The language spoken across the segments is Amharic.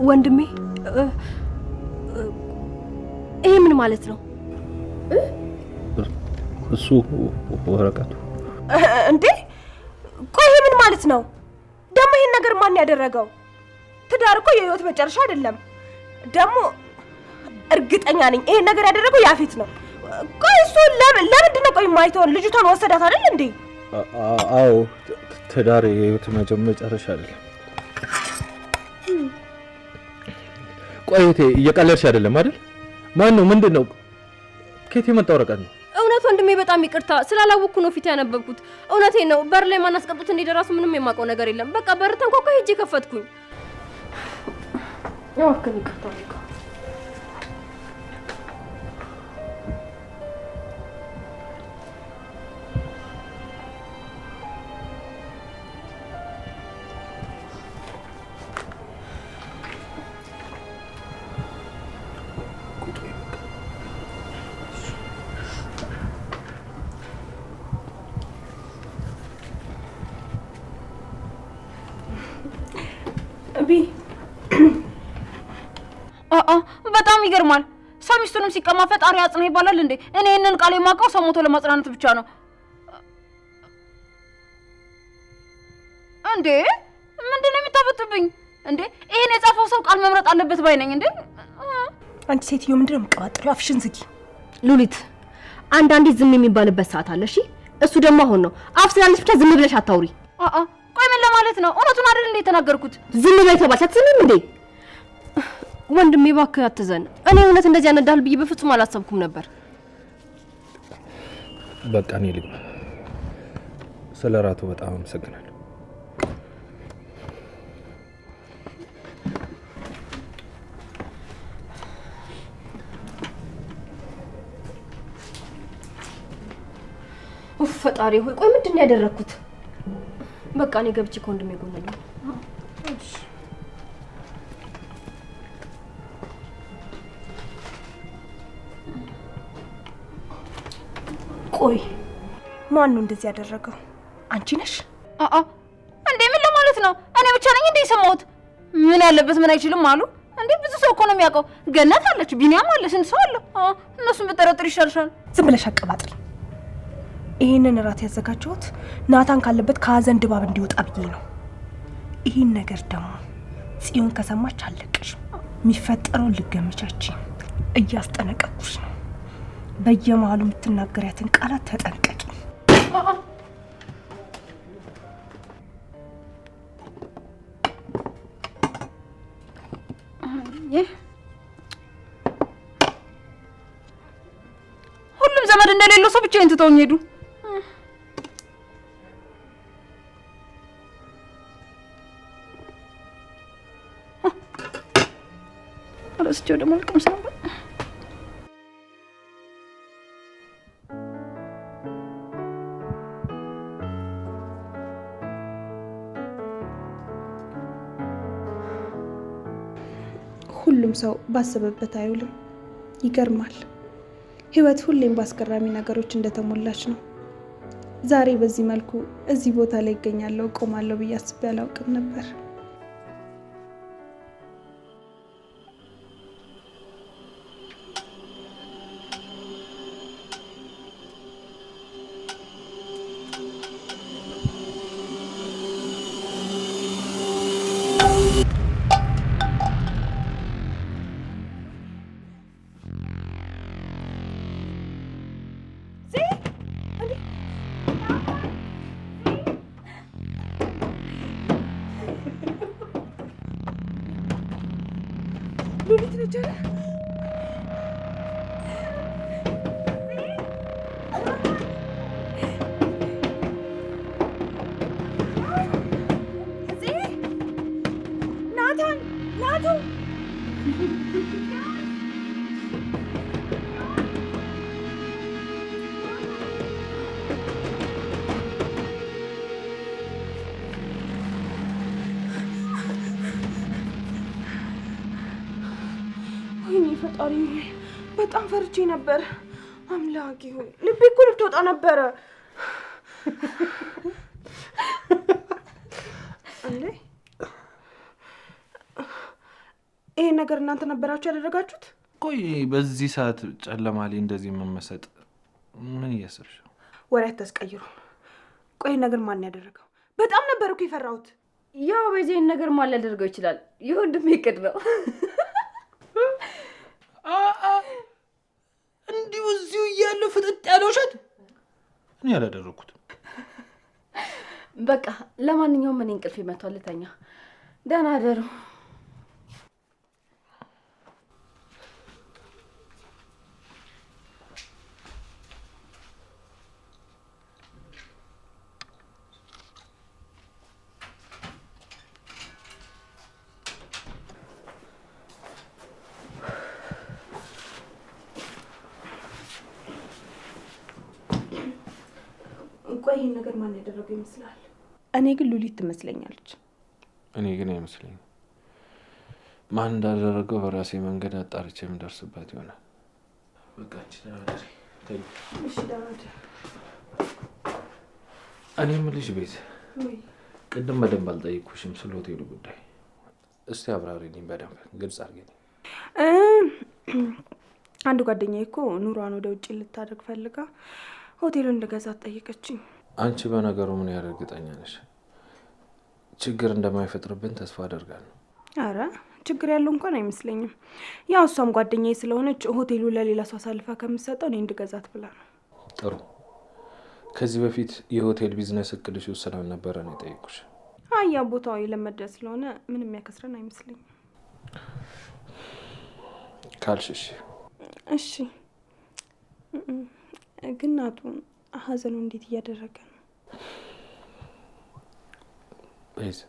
ወንድሜ ይሄ ምን ማለት ነው? እሱ ወረቀቱ እንዴ ቆይ ምን ማለት ነው? ደሞ ይሄን ነገር ማን ያደረገው? ትዳር እኮ የህይወት መጨረሻ አይደለም። ደሞ እርግጠኛ ነኝ ይሄን ነገር ያደረገው ያፌት ነው። ቆይ እሱ ለምንድን ነው ቆይ ማይተውን ልጅቷን ወሰዳት አይደል እንዴ? አዎ ትዳር የህይወት መጨረሻ አይደለም። ቆይቴ እየቀለድሽ አይደለም አይደል? ማን ነው? ምንድነው? ከየት የመጣ ወረቀት ነው? እውነት ወንድሜ በጣም ይቅርታ ስላላወቅኩ ነው ፊት ያነበብኩት። እውነቴን ነው። በር ላይ ማን አስቀምጡት እንደደረሱ ምንም የማውቀው ነገር የለም። በቃ በር ተንኳኳ ሄጄ ከፈትኩኝ። ያወከኝ ይቅርታ ነው። በጣም ይገርማል። ሰሚስቱንም ሲቀማ ፈጣሪ ያጽና ይባላል እንዴ? እኔ እነን ቃል የማውቀው ሰው ሞቶ ለማጽናናት ብቻ ነው እንዴ? ምንድነው የሚታፈጥብኝ እንዴ? ይሄን የጻፈው ሰው ቃል መምረጥ አለበት ባይ ነኝ እንዴ? አንቺ ሴትዮ ምንድነው የምትቀባጥሪው? አፍሽን ዝጊ። ሉሊት አንዳንዴ ዝም የሚባልበት ሰዓት አለ። እሺ እሱ ደግሞ አሁን ነው። አፍ ስላለሽ ብቻ ዝም ብለሽ አታውሪ። ቆይ ምን ለማለት ነው? እውነቱን አይደል እንዴ የተናገርኩት? ዝም በይ ተባልሽ አትሰሚም እንዴ? ወንድሜ እባክህ አትዘን። እኔ እውነት እንደዚህ ያነዳል ብዬ በፍጹም አላሰብኩም ነበር። በቃ እኔ ልግባ። ስለራቱ በጣም አመሰግናለሁ። ፈጣሪ ሆይ ቆይ ምንድን ነው ያደረኩት? በቃ እኔ ገብቼ ከወንድሜ ጎን ነኝ። ቆይ ማን ነው እንደዚህ ያደረገው? አንቺ ነሽ? እንዴ ምን ለማለት ነው? እኔ ብቻ ነኝ እንዴ የሰማሁት? ምን ያለበት ምን አይችልም አሉ እንዴ? ብዙ ሰው እኮ ነው የሚያውቀው። ገነት አለች፣ ቢኒያም አለ፣ ስንት ሰው አለ። እነሱን ብጠረጥር ይሻልሻል። ዝም ብለሽ አቀባጥሪ። ይሄንን እራት ያዘጋጀሁት ናታን ካለበት ከሀዘን ድባብ እንዲወጣ ብዬ ነው። ይሄን ነገር ደግሞ ጽዮን ከሰማች አለቅሽም። የሚፈጠረውን ልገምቻች እያስጠነቀቅኩሽ ነው። በየመሃሉ የምትናገሪያትን ቃላት ተጠንቀቂ። ሁሉም ዘመድ እንደሌለው ሰው ብቻዬን ትተውኝ ሄዱ። ረስቼው ደግሞ ልቅምስ ነበር። ሁሉም ሰው ባሰበበት አይውልም። ይገርማል። ህይወት ሁሌም በአስገራሚ ነገሮች እንደተሞላች ነው። ዛሬ በዚህ መልኩ እዚህ ቦታ ላይ እገኛለሁ ቆማለሁ ብዬ አስቤ አላውቅም ነበር። ሉሊት ነች አይደል? ናታን ናቱ ፈጣሪ በጣም ፈርቼ ነበር። አምላኬ ሆይ ልቤ እኮ ልትወጣ ነበረ። እንዴ ይሄን ነገር እናንተ ነበራችሁ ያደረጋችሁት? ቆይ በዚህ ሰዓት ጨለማ ላይ እንደዚህ መመሰጥ ምን እያሰብሽ ነው? ወሬ አታስቀይሩ። ቆይ ነገር ማን ያደረገው? በጣም ነበር እኮ የፈራሁት። ያው በዚህ ነገር ማን ሊያደርገው ይችላል? የወንድሜ እቅድ ነው። እንዲሁ እዚሁ እያለ ፍጥጥ ያለ ውሸት እኔ ያላደረኩት። በቃ ለማንኛውም እኔ እንቅልፍ መጥቷል፣ ልተኛ። ደህና አደሩ። ቆይ ይሄን ነገር ማን ያደረገው ይመስላል? እኔ ግን ሉሊት ትመስለኛለች። እኔ ግን አይመስለኝም። ማን እንዳደረገው በራሴ መንገድ አጣርቼ የምደርስበት ይሆናል። በቃ እሺ ዳውድ፣ እኔ የምልሽ ቤት ቅድም በደንብ አልጠይኩሽም ስለ ሆቴሉ ጉዳይ። እስቲ አብራሪልኝ በደንብ ግልጽ አድርጊልኝ። አንድ ጓደኛዬ እኮ ኑሯን ወደ ውጭ ልታደርግ ፈልጋ ሆቴሉን እንደገዛት ጠየቀችኝ። አንቺ በነገሩ ምን ያህል እርግጠኛ ነሽ? ችግር እንደማይፈጥርብን ተስፋ አደርጋለሁ። አረ ችግር ያለው እንኳን አይመስለኝም። ያው እሷም ጓደኛዬ ስለሆነች ሆቴሉ ለሌላ ሰው አሳልፋ ከምትሰጠው እኔ እንድገዛት ብላ ነው። ጥሩ። ከዚህ በፊት የሆቴል ቢዝነስ እቅድሽ ውስጥ ስላልነበረ ነው የጠየኩሽ። ያ ቦታው የለመደ ስለሆነ ምንም ያከስረን አይመስለኝም ካልሽሽ። እሺ ግን ናቱ ሀዘኑ እንዴት እያደረገ ነው? ቤዝ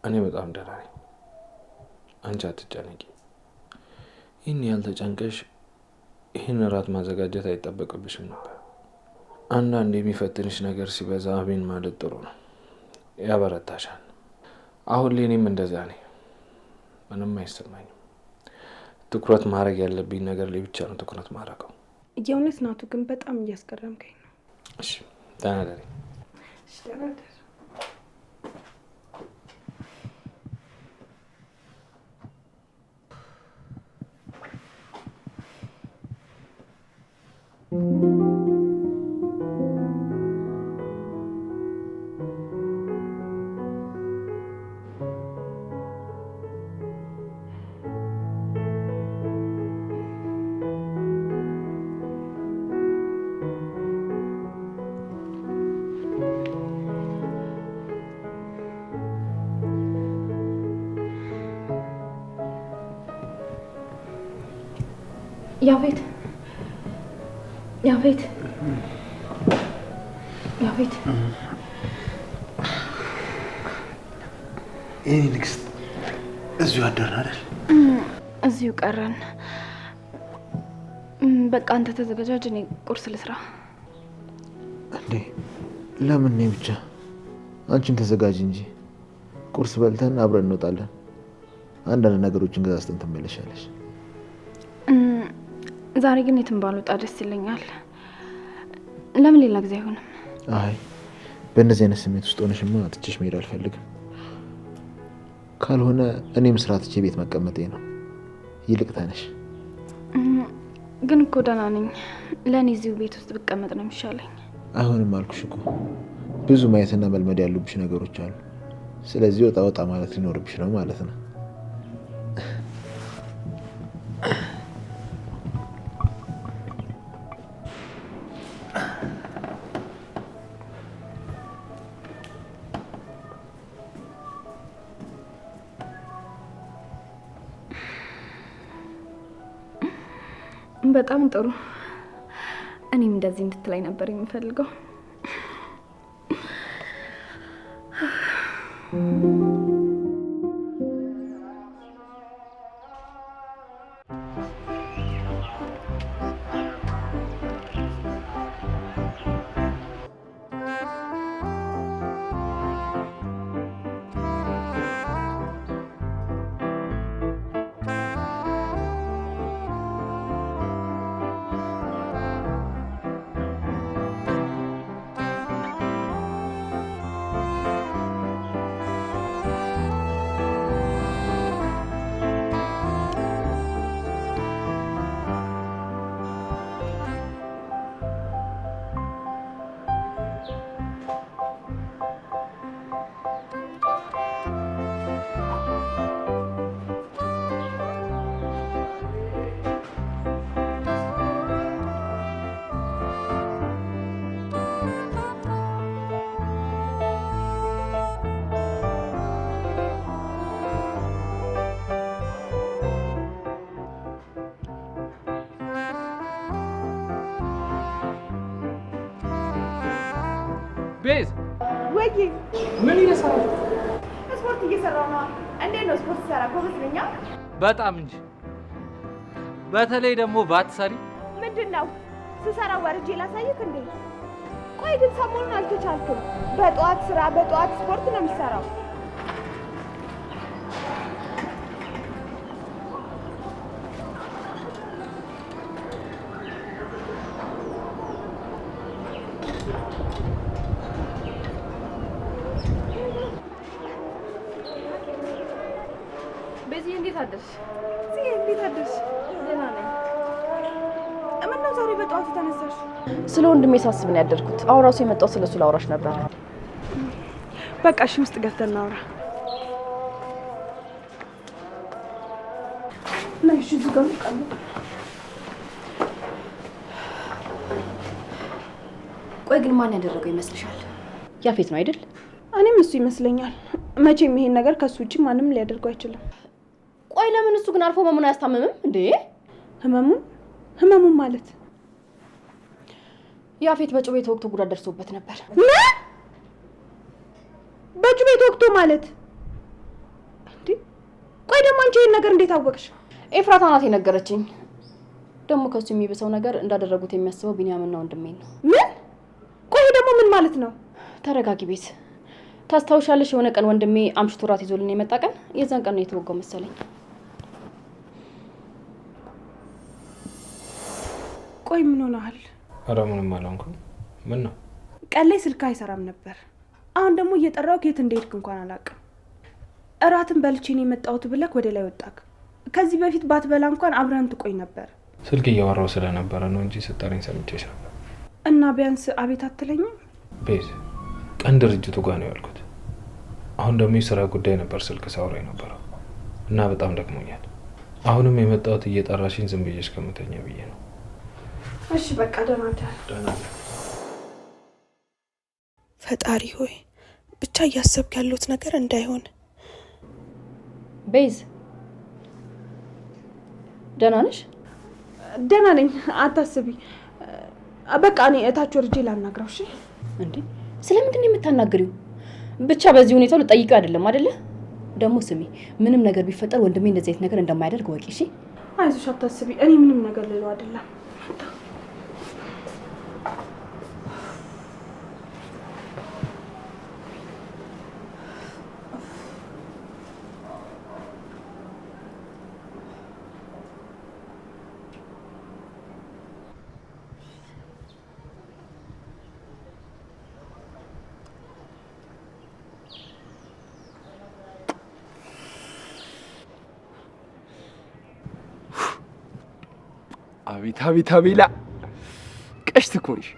እኔ በጣም ደህና ነኝ። አንቺ አትጨነቂ። ይህን ያህል ተጨንቀሽ ይህን እራት ማዘጋጀት አይጠበቅብሽም ነበር። አንዳንድ የሚፈትንሽ ነገር ሲበዛ አሜን ማለት ጥሩ ነው፣ ያበረታሻል። አሁን ላይ እኔም እንደዛ ነኝ። ምንም አይሰማኝም። ትኩረት ማድረግ ያለብኝ ነገር ላይ ብቻ ነው ትኩረት ማድረገው። የእውነት ናቱ ግን በጣም እያስገረምከኝ ነው። እሺ ደህና ደሪ። እሺ ደህና ደሪ። ያፌት ያፌት ያፌት የኔ ንግስት እዚሁ አደርን አይደል? እዚሁ ቀረን። በቃ አንተ ተዘጋጃጅ፣ እኔ ቁርስ ልስራ። እንዴ ለምን እኔ ብቻ? አንቺን ተዘጋጅ እንጂ ቁርስ በልተን አብረን እንወጣለን። አንዳንድ ነገሮችን ገዛዝተን ትመለሻለሽ። ዛሬ ግን የትም ባልወጣ ደስ ይለኛል። ለምን ሌላ ጊዜ አይሆንም? አይ በእነዚህ አይነት ስሜት ውስጥ ሆነሽማ ትቼሽ መሄድ አልፈልግም። ካልሆነ እኔም ስራ ትቼ ቤት መቀመጤ ነው። ይልቅ ተነሽ። ግን እኮ ደህና ነኝ። ለእኔ እዚሁ ቤት ውስጥ ብቀመጥ ነው የሚሻለኝ። አይሆንም አልኩሽ እኮ። ብዙ ማየትና መልመድ ያሉብሽ ነገሮች አሉ። ስለዚህ ወጣ ወጣ ማለት ሊኖርብሽ ነው ማለት ነው። በጣም ጥሩ። እኔም እንደዚህ እንድትላይ ነበር የምፈልገው። ቤዝ ወይ ምን እየሰራሽ? ስፖርት እየሰራው ነው። እንዴት ነው ስፖርት ሰራ? ጎበዝ ነኝ። በጣም እንጂ በተለይ ደግሞ ባትሰሪ ምንድነው ስሰራ ወርጄ ላሳይክ እንዴ? ቆይ ግን ሰሞኑን አልተቻልኩም። በጠዋት ስራ በጠዋት ስፖርት ነው የሚሰራው። በዚህ እንዴት አደርሽ? እንዴት አደርሽ? ደህና ነኝ። ምነው ዛሬ በጠዋት ተነሳሽ? ስለ ወንድሜ ሳስብ ነው ያደርኩት። አሁን ራሱ የመጣው ስለሱ ላውራሽ ነበር። በቃ እሺ፣ ውስጥ ገብተን እናውራ። ነይ እሺ፣ እዚህ ጋር እንቀመጥ። ቆይ ግን ማን ያደረገው ይመስልሻል? ያፌት ነው አይደል? እኔም እሱ ይመስለኛል። መቼም ይሄን ነገር ከሱ ውጪ ማንም ሊያደርገው አይችልም። ቆይ ለምን እሱ ግን አርፎ መሙን አያስታምምም እንዴ? ህመሙ ማለት ያፌት በጩቤ ተወግቶ ጉዳት ደርሶበት ነበር። ምን? በጩቤ ተወግቶ ማለት እንዴ? ቆይ ደግሞ አንቺ ይሄን ነገር እንዴት አወቅሽ? ኤፍራታ ናት የነገረችኝ። ደግሞ ከሱ የሚብሰው ነገር እንዳደረጉት የሚያስበው ቢንያምና ወንድሜ ነው። ምን? ቆይ ደግሞ ምን ማለት ነው? ተረጋጊ ቤት። ታስታውሻለሽ? የሆነ ቀን ወንድሜ አምሽቶ ራት ይዞልን የመጣ ቀን፣ የዛን ቀን ነው የተወጋው መሰለኝ። ቆይ ምን ሆነሃል? ኧረ ምንም አልሆንኩም። ምን ነው? ቀን ላይ ስልክ አይሰራም ነበር። አሁን ደግሞ እየጠራው ከየት እንደሄድክ እንኳን አላውቅም። እራትን በልቼ ነው የመጣሁት ብለክ ወደ ላይ ወጣክ። ከዚህ በፊት ባትበላ እንኳን አብረን ትቆይ ነበር። ስልክ እያወራው ስለነበረ ነው እንጂ ስጠሪኝ ሰምቼሽ ነበር። እና ቢያንስ አቤት አትለኝም? ቤዝ ቀን ድርጅቱ ጋር ነው ያልኩት። አሁን ደግሞ የስራ ጉዳይ ነበር ስልክ ሳውራ የነበረው እና በጣም ደክሞኛል። አሁንም የመጣሁት እየጠራሽኝ ዝም ብዬሽ ከምተኛ ብዬ ነው። እሺ በቃ ደህና ፈጣሪ ሆይ ብቻ እያሰብክ ያለሁት ነገር እንዳይሆን። ቤዝ ደህና ነሽ? ደህና ነኝ፣ አታስቢ። በቃ እኔ እታች ወርጄ ላናግረው። እሺ እንዴ ስለምንድን ነው የምታናግሪው? ብቻ በዚህ ሁኔታው ልጠይቀው አይደለም አይደለ? ደግሞ ስሚ፣ ምንም ነገር ቢፈጠር ወንድሜ እንደዚህ አይነት ነገር እንደማያደርግ ወቂ። እሺ አይዞሽ፣ አታስቢ። እኔ ምንም ነገር ልለው አይደለም። አቤት አቤት አቤላ ቀሽት እኮ ነሽ።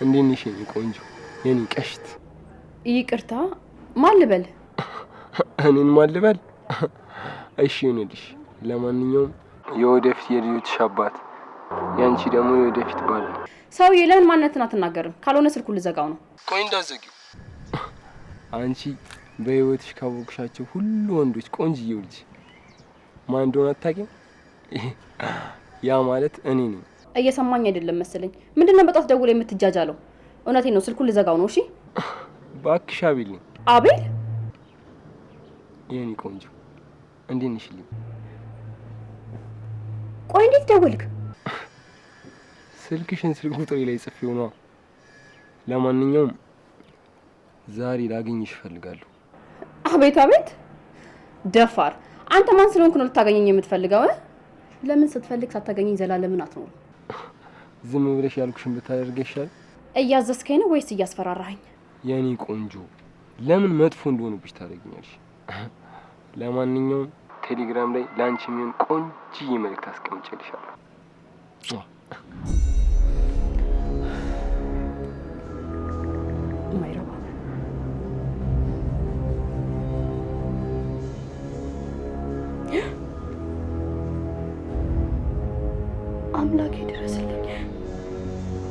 እንዴት ነሽ የኔ ቆንጆ የኔ ቀሽት? ይቅርታ ማን ልበል? እኔን ማን ልበል? እሺ ይሁንልሽ። ለማንኛውም የወደፊት የልጆችሽ አባት፣ ያንቺ ደግሞ የወደፊት ባል። ሰውዬ ለምን ማንነትን አትናገርም? ካልሆነ ስልኩን ልዘጋው ነው። ቆይ እንዳትዘጊው። አንቺ በህይወትሽ ካወቅሻቸው ሁሉ ወንዶች ቆንጅዬው ልጅ ማን እንደሆነ አታውቂም? ያ ማለት እኔ ነኝ። እየሰማኝ አይደለም መሰለኝ። ምንድነው በጣት ደውሎ የምትጃጃለው? እውነቴን ነው፣ ስልኩን ልዘጋው ነው። እሺ ባክሽ አቤል ነኝ። አቤል? የኔ ቆንጆ እንዴት ነሽልኝ? ቆይ እንዴት ደወልክ? ስልክሽን ስልክ ቁጥሬ ላይ ጽፌው ነው። ለማንኛውም ዛሬ ላገኝሽ እፈልጋለሁ። አቤት አቤት ደፋር! አንተ ማን ስለሆንክ ነው ልታገኘኝ የምትፈልገው? ለምን ስትፈልግ ሳታገኘኝ ዘላለምን አትኖር? ዝም ብለሽ ያልኩሽን ብታደርግ ይሻል። እያዘዝከኝ ነው ወይስ እያስፈራራኸኝ? የኔ ቆንጆ ለምን መጥፎ እንደሆነብሽ ታደርጊኛለሽ? ለማንኛውም ቴሌግራም ላይ ላንቺ የሚሆን ቆንጆ መልእክት አስቀምጬልሻለሁ። አምላኬ ድረስልኝ።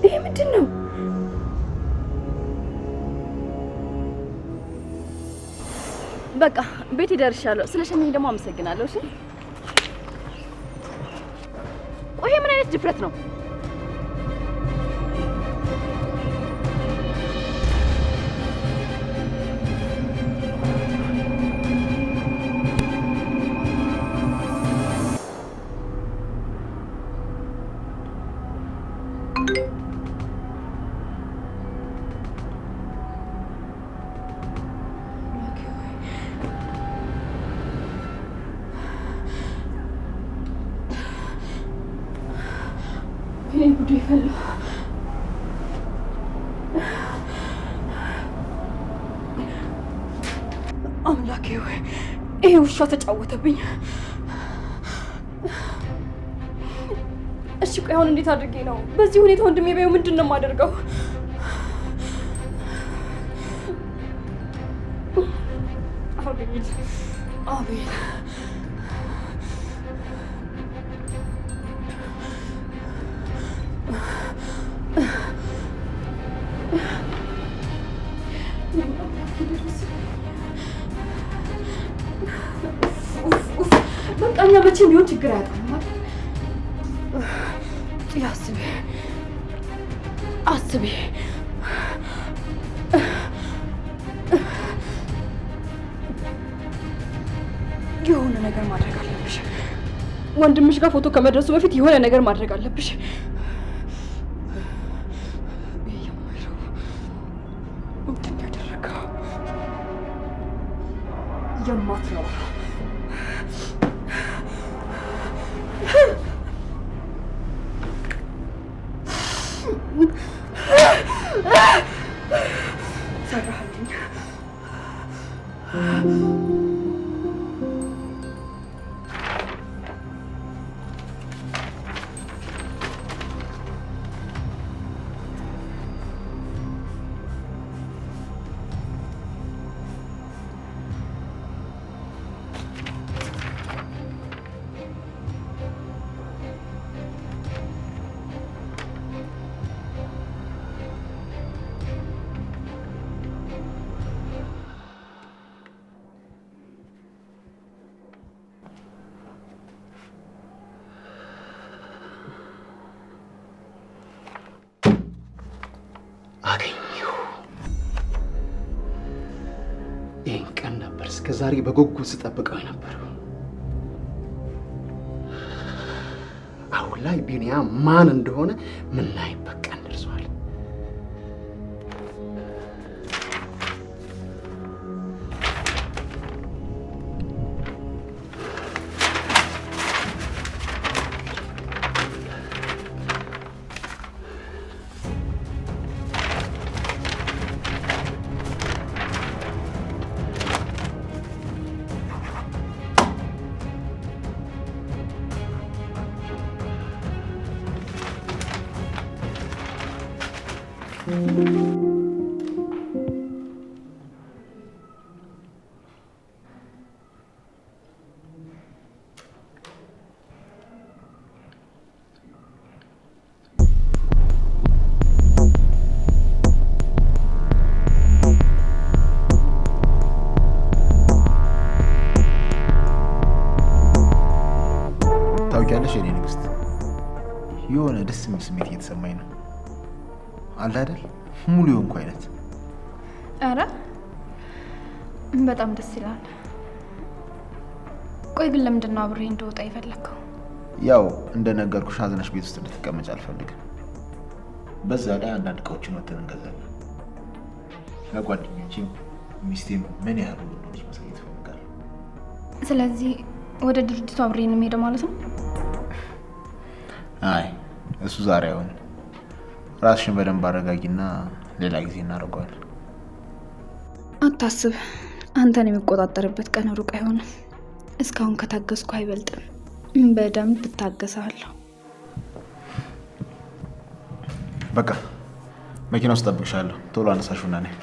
ይሄ ምንድን ነው? በቃ ቤት ይደርሻለሁ። ስለሸኘኝ ደግሞ አመሰግናለሁ። እሺ። ቆይ ምን አይነት ድፍረት ነው? እኔ ጉዴ ፈላ። አምላኬ ሆይ ይሄ ውሻ ተጫወተብኝ። እሺ ቆይ አሁን እንዴት አድርጌ ነው በዚህ ሁኔታ ወንድሜ ባዩ ምንድን ነው የማደርገው? አቤል በቃ እኛ መቼም ቢሆን ችግር አያጣም። አስቤ የሆነ ነገር ማድረግ አለብሽ። ወንድምሽ ጋር ፎቶ ከመድረሱ በፊት የሆነ ነገር ማድረግ አለብሽ። የማትረባ ሰራህልኝ። ይህን ቀን ነበር እስከ ዛሬ በጉጉት ስጠብቀው የነበረው። አሁን ላይ ቢኒያም ማን እንደሆነ ምናይበት ቀን ደርሷል። ታውቂያለሽ የኔ ንግስት፣ የሆነ ደስ የሚል ስሜት እየተሰማኝ ነው። አለ አይደል ሙሉ የሆንኩ አይነት። አረ በጣም ደስ ይላል። ቆይ ግን ለምንድን ነው አብሬ እንደወጣ የፈለከው? ያው እንደነገርኩሽ አዝነሽ ቤት ውስጥ እንድትቀመጭ አልፈልግም። በዛ ላይ አንዳንድ እቃዎችን ወጥተን እንገዛለን። ለጓደኞቼም ሚስቴም ምን ያህል እንደሆነች ማሳየት እፈልጋለሁ። ስለዚህ ወደ ድርጅቱ አብሬን እንሄድ ማለት ነው? አይ እሱ ዛሬ አይሆንም። ራስሽን በደንብ አረጋጊና ሌላ ጊዜ እናደርገዋለን። አታስብ፣ አንተን የሚቆጣጠርበት ቀን ሩቅ አይሆንም። እስካሁን ከታገስኩ አይበልጥም። በደንብ እታገሳለሁ። በቃ መኪና ውስጥ እጠብቅሻለሁ። ቶሎ አነሳሽውና ነይ።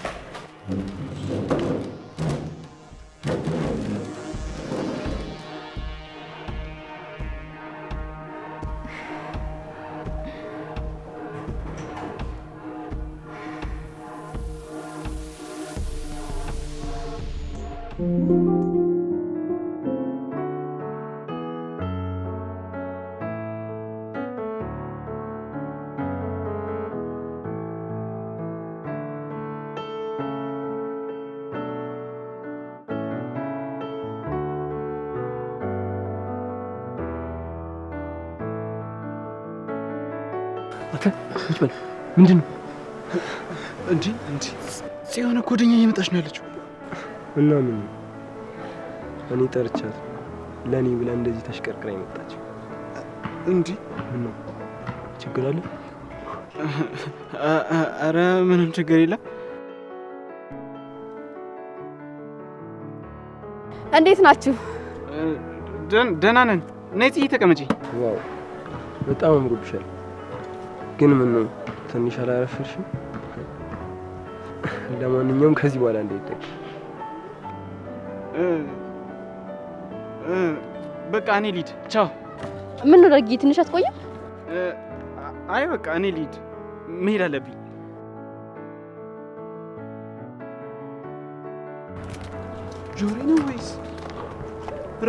ምንድን ነው እንዴ? ጽዮን እኮ ወደኛ እየመጣች ነው ያለችው። እና ምን እኔ ጠርቻት ለኔ ብላ እንደዚህ ተሽቀርቅራ የመጣች እንዴ? ምን ነው ችግር አለ? አረ ምንም ችግር የለም። እንዴት ናችሁ? ደህና ነን። ነይ ጽዬ ተቀመጪ። ዋው በጣም አምሮብሻል። ግን ምን ነው ትንሽ አላረፈርሽም? ለማንኛውም ከዚህ በኋላ እንዳይደግ በቃ እኔ ልሂድ። ቻው። ምን ነው ደግዬ ትንሽ አትቆይም? አይ በቃ እኔ ልሂድ፣ መሄድ አለብኝ። ጆሪ ነው ወይስ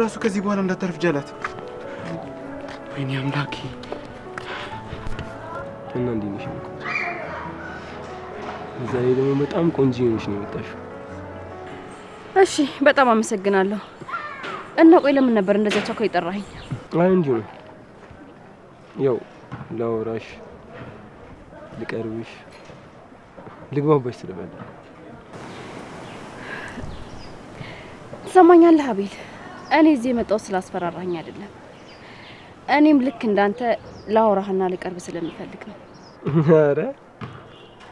ራሱ ከዚህ በኋላ እንዳታርፍ ጃላት? ወይኔ አምላኬ። እና እንዴት ነሽ? ዛሬ ደግሞ በጣም ቆንጆ ነሽ ነው የመጣሽው። እሺ በጣም አመሰግናለሁ። እና ቆይ ለምን ነበር እንደዚያ ቻው የጠራኸኝ? አይ እንጂ ነው ያው ላወራሽ፣ ልቀርብሽ፣ ልግባባሽ ስለበለ። ትሰማኛለህ አቤል? እኔ እዚህ የመጣሁት ስላስፈራራኝ አይደለም። እኔም ልክ እንዳንተ ላወራህና ልቀርብ ስለምፈልግ ነው። ኧረ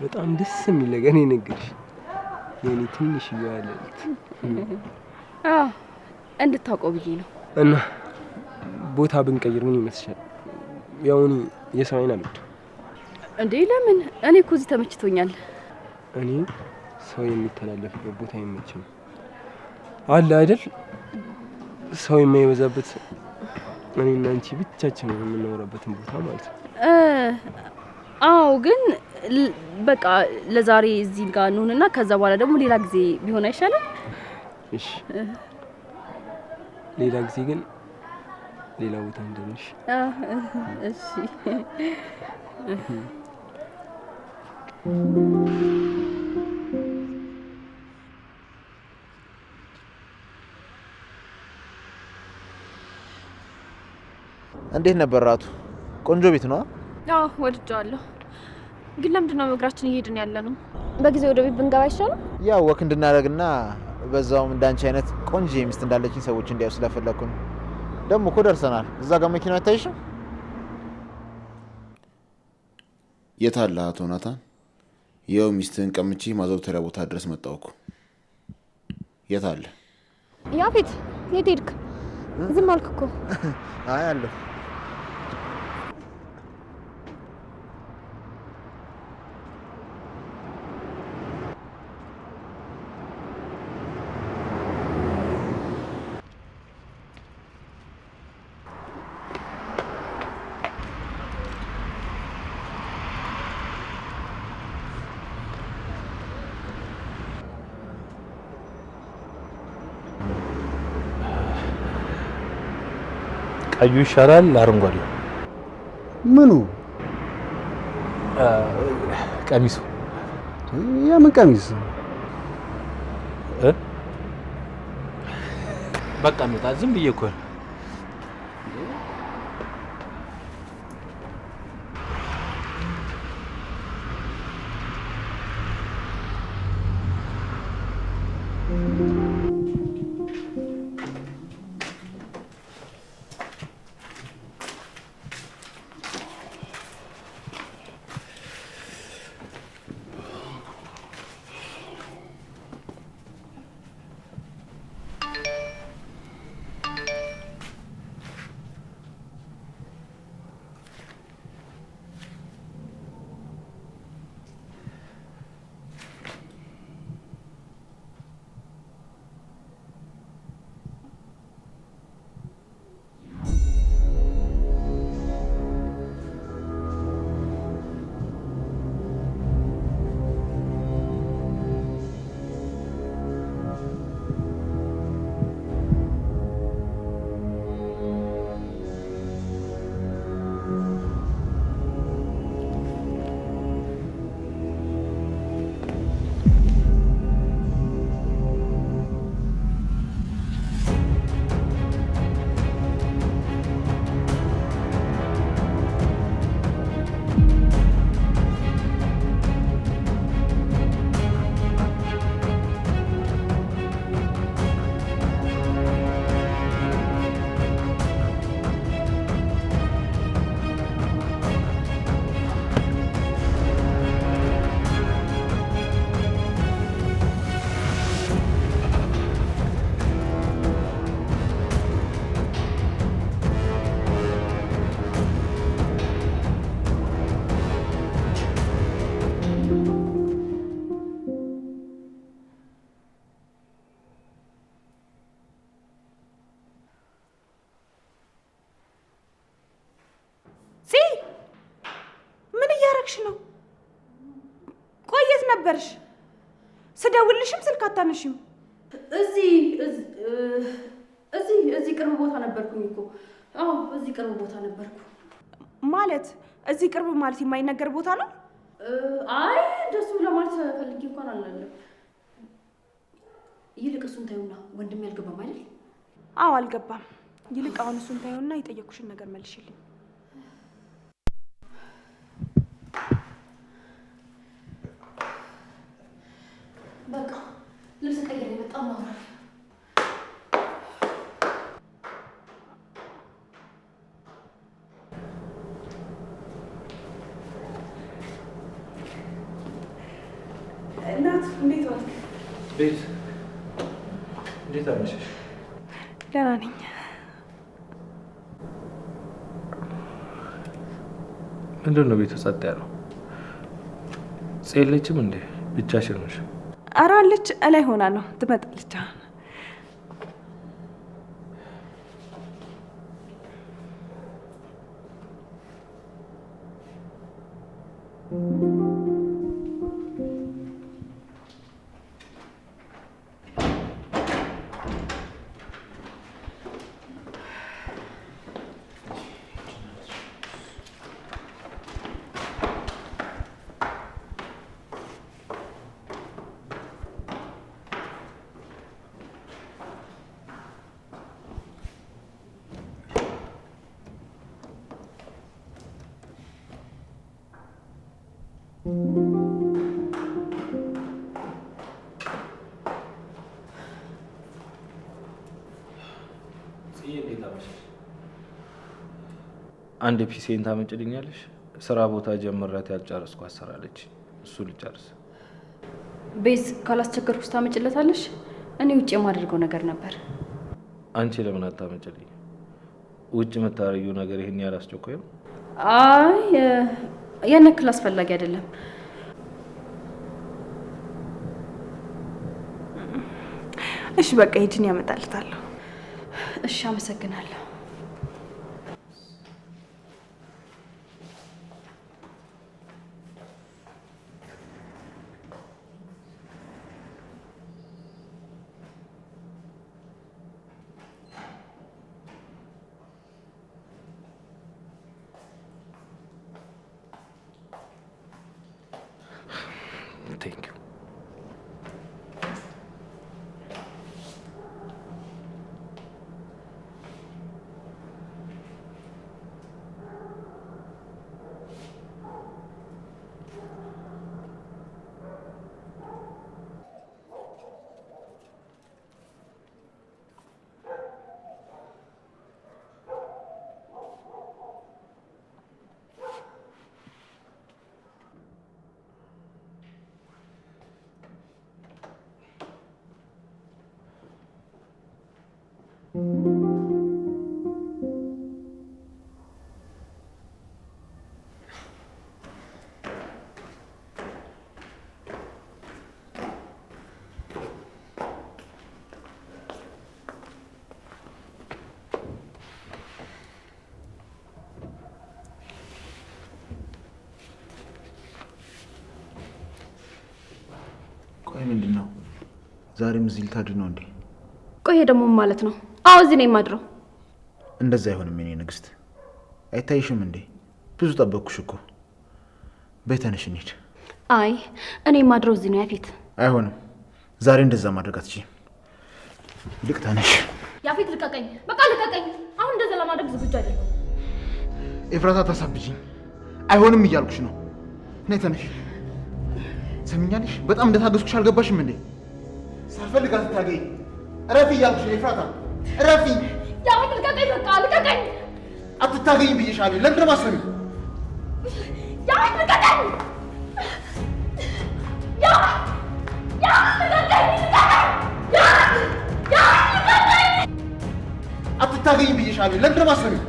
በጣም ደስ የሚል ነገር ነው የነገርሽ። የኔ ትንሽ ይያለልት እንድታውቀው ብዬ ነው። እና ቦታ ብንቀይር ምን ይመስልሻል? ያው እኔ የሰው አይን አልወድም። እንዴ ለምን? እኔ እኮ እዚህ ተመችቶኛል። እኔ ሰው የሚተላለፍበት ቦታ አይመችም አለ አይደል? ሰው የማይበዛበት እኔና አንቺ ብቻችን የምናወራበትን ቦታ ማለት ነው። አዎ ግን በቃ ለዛሬ እዚህ ጋር እንሆንና ከዛ በኋላ ደግሞ ሌላ ጊዜ ቢሆን አይሻልም? እሺ ሌላ ጊዜ ግን ሌላ ቦታ እንደምንሽ። እሺ እንዴት ነበር ራቱ? ቆንጆ ቤት ነው። አዎ ወድጃለሁ። ግን ለምንድን ነው እግራችን እየሄድን ያለ ነው? በጊዜ ወደ ቤት ብንገባ አይሻልም? ያው ወክ እንድናደርግና በዛውም እንዳንቺ አይነት ቆንጆ ሚስት እንዳለችኝ ሰዎች እንዲያው ስለፈለኩ ነው። ደግሞ እኮ ደርሰናል። እዛ ጋር መኪናው አይታይሽም? የት አለ አቶ ናታን? ይኸው ሚስትህን ቀምቼ ማዘውተሪያ ቦታ ድረስ መጣሁ እኮ። የት አለ? ያፌት የት ሄድክ? ዝም አልክ እኮ። አይ አለሁ። ቀዩ ይሻላል አረንጓዴው? ምኑ? ቀሚሱ። የምን ቀሚስ? በቃ እንውጣ። ዝም ብዬ እኮ ነበርሽ? ስደውልሽም ስልክ አታነሺም። እዚህ ቅርብ ቦታ ነበርኩኝ እኮ። አዎ እዚህ ቅርብ ቦታ ነበርኩ። ማለት እዚህ ቅርብ ማለት የማይነገር ቦታ ነው? አይ እንደሱ ለማለት ፈልጌ እንኳን አላለም። ይልቅ እሱን ታዩና ወንድም ያልገባም አይደል? አዎ አልገባም። ይልቅ አሁን እሱን ታዩና የጠየኩሽን ነገር መልሽልኝ። በቃ ልብስ ቀይሬ መጣሁ ነው። እናት እንዴት ዋልክ? ቤት እንዴት አመሸሽ? ደህና ነኝ። ምንድን ነው ቤቱ ጸጥ ያለው? የለችም እንዴ? ብቻሽን ነሽ? ኧረ አለች፣ እላይ ሆና ነው ትመጣለች። አንድ ፒሲን ታመጭልኛለሽ? ስራ ቦታ ጀምራት ያልጨረስኩ አሰራለች። እሱ ልጨርስ። ቤዝ ካላስቸገርኩሽ ታመጭለታለሽ? እኔ ውጭ የማደርገው ነገር ነበር። አንቺ ለምን አታመጭልኝ? ውጭ የምታረጊው ነገር ይሄን ያህል አስቸኳይ ነው? አይ ያን ያክል አስፈላጊ አይደለም። እሺ በቃ ሂጂን ያመጣልታለሁ። እሺ አመሰግናለሁ። Thank you. ቆይ ምንድን ነው? ዛሬም እዚህ ልታድር ነው እንዴ? ቆይ ደግሞ ማለት ነው? አዎ እዚህ ነኝ የማድረው። እንደዛ አይሆንም የኔ ንግስት። አይታይሽም እንዴ? ብዙ ጠበቅኩሽ እኮ። በይ ተነሽ እንሂድ። አይ እኔ የማድረው እዚህ ነው ያፌት። አይሆንም። ዛሬ እንደዛ ማድረግ አትችይም። ይልቅ ተነሽ። ያፌት ልቀቀኝ፣ በቃ ልቀቀኝ። አሁን እንደዛ ለማድረግ ዝግጁ አይደለም። ኤፍራታ ታሳብጂኝ። አይሆንም እያልኩሽ ነው። ነይ ተነሽ። ሰምኛለሽ? በጣም እንደታገስኩሽ አልገባሽም እንዴ? ሳልፈልግ አትታገኝ። እረፊ እያልኩሽ ነው ኤፍራታ፣ እረፊ። ያፌት ልቀቀኝ፣ በቃ ልቀቀኝ። አትታገኝ ብዬሻለሁ። ለምንድን ነው የማትሰሚው? ያፌት ልቀቀኝ። አትታገኝ ብዬሻለሁ። ለምንድን ነው የማትሰሚው?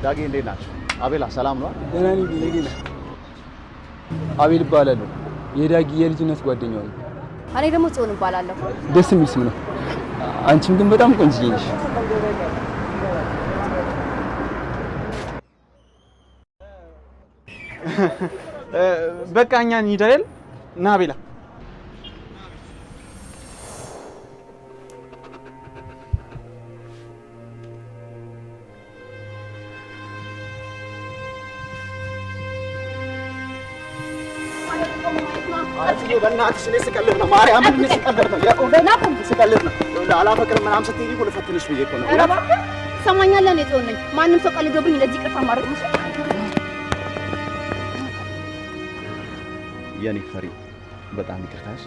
ዳጊ እንዴት ናችሁ? አቤላ ሰላም ነው? ደህና ነኝ። ለጌላ አቤል እባላለሁ። የዳጊ የልጅነት ጓደኛው ነኝ። እኔ ደግሞ ጽዮን እባላለሁ። ደስ የሚል ስም ነው። አንቺም ግን በጣም ቆንጆዬ ነሽ። በቃ እኛ እንሂድ አይደል? ና አቤላ በእናትሽ እኔ ስቀልድ ነው። ማርያምን እኔ ስቀልድ ነው። የእውነት ስቀልድ ነው። አላፈቅርም ምናምን ስትይኝ እኮ ልፈትንሽ ብዬሽ እኮ ነው። ኧረ እባክህ ትሰማኛለህ? እኔ ጽዮን ነኝ። ማንም ሰው ቀልዶብኝ እንደዚህ ይቅርታ ማድረግ ነው። የኔ ፈሪ በጣም ይቅርታሽ።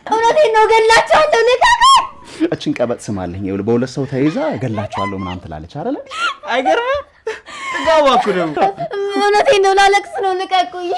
እውነቴን ነው። ገላቸዋለሁ። ልቀቀኝ። እችን ቀበጥ ስማለኝ። ይኸውልህ በሁለት ሰው ተይዛ ገላቸዋለሁ ምናምን ትላለች አይደለ? አይገርምም? ጥጋባኩ ደግሞ እውነቴን ነው። ላለቅስ ነው። ልቀቁኝ።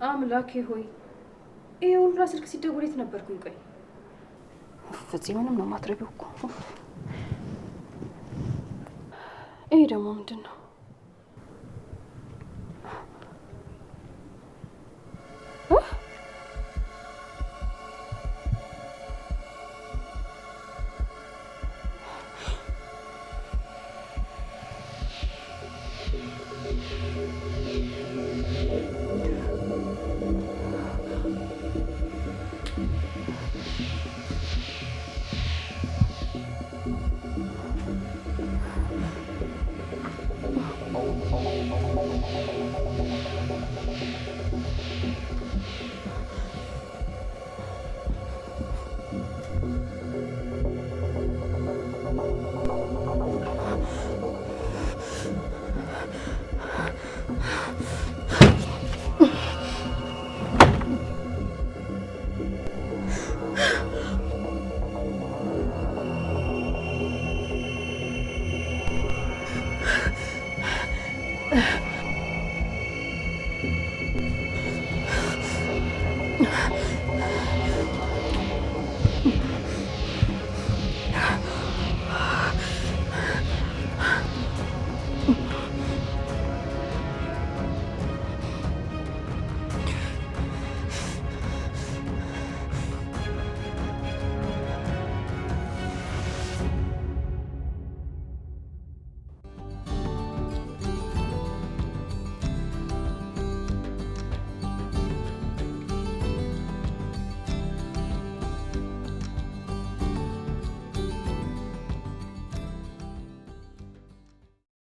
አምላኬ ሆይ ይሄ ሁሉ ስልክ ሲደውል የት ነበርኩኝ? ቆይ ፍጹም ምንም ነው ማትረቢው እኮ። ይሄ ደግሞ ምንድን ነው?